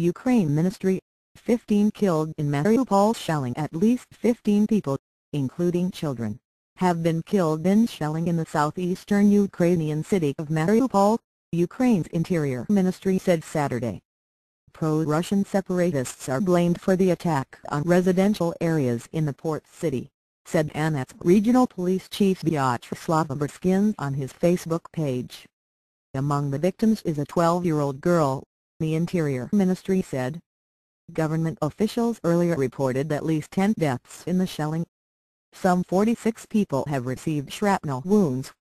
Ukraine Ministry, 15 killed in Mariupol shelling. At least 15 people, including children, have been killed in shelling in the southeastern Ukrainian city of Mariupol, Ukraine's Interior Ministry said Saturday. Pro-Russian separatists are blamed for the attack on residential areas in the port city, said Donetsk Regional Police Chief Vyacheslav Berskin on his Facebook page. Among the victims is a 12-year-old girl, the Interior Ministry said. Government officials earlier reported at least 10 deaths in the shelling. Some 46 people have received shrapnel wounds.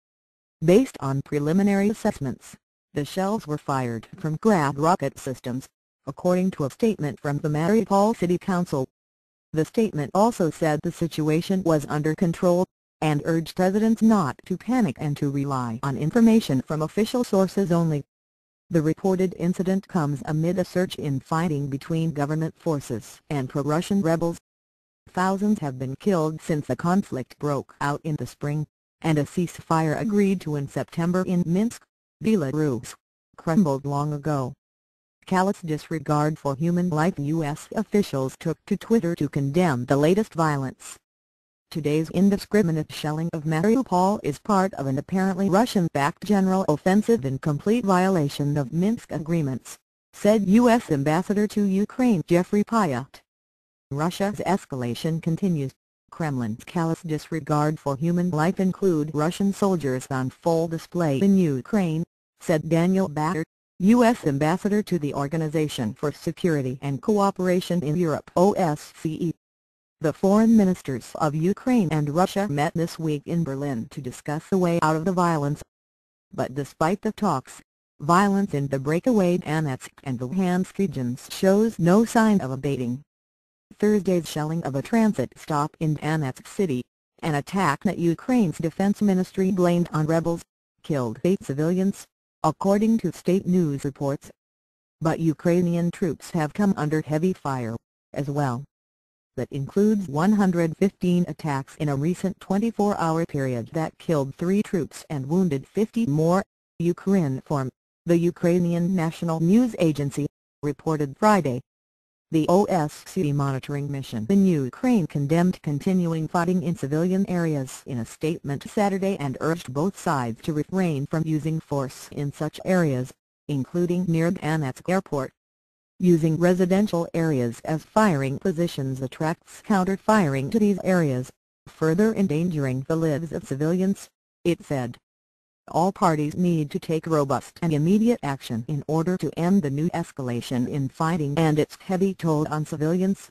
Based on preliminary assessments, the shells were fired from GRAD rocket systems, according to a statement from the Mariupol City Council. The statement also said the situation was under control, and urged residents not to panic and to rely on information from official sources only. The reported incident comes amid a surge in fighting between government forces and pro-Russian rebels. Thousands have been killed since the conflict broke out in the spring, and a ceasefire agreed to in September in Minsk, Belarus, crumbled long ago. Callous disregard for human life. U.S. officials took to Twitter to condemn the latest violence. Today's indiscriminate shelling of Mariupol is part of an apparently Russian-backed general offensive in complete violation of Minsk agreements, said U.S. Ambassador to Ukraine Jeffrey Pyatt. Russia's escalation continues. Kremlin's callous disregard for human life include Russian soldiers on full display in Ukraine, said Daniel Batter, U.S. Ambassador to the Organization for Security and Cooperation in Europe (OSCE). The foreign ministers of Ukraine and Russia met this week in Berlin to discuss the way out of the violence. But despite the talks, violence in the breakaway Donetsk and Luhansk regions shows no sign of abating. Thursday's shelling of a transit stop in Donetsk city, an attack that Ukraine's defense ministry blamed on rebels, killed 8 civilians, according to state news reports. But Ukrainian troops have come under heavy fire, as well. That includes 115 attacks in a recent 24-hour period that killed 3 troops and wounded 50 more, Ukrinform, the Ukrainian national news agency, reported Friday. The OSCE monitoring mission in Ukraine condemned continuing fighting in civilian areas in a statement Saturday and urged both sides to refrain from using force in such areas, including near Donetsk airport. Using residential areas as firing positions attracts counter-firing to these areas, further endangering the lives of civilians, it said. All parties need to take robust and immediate action in order to end the new escalation in fighting and its heavy toll on civilians.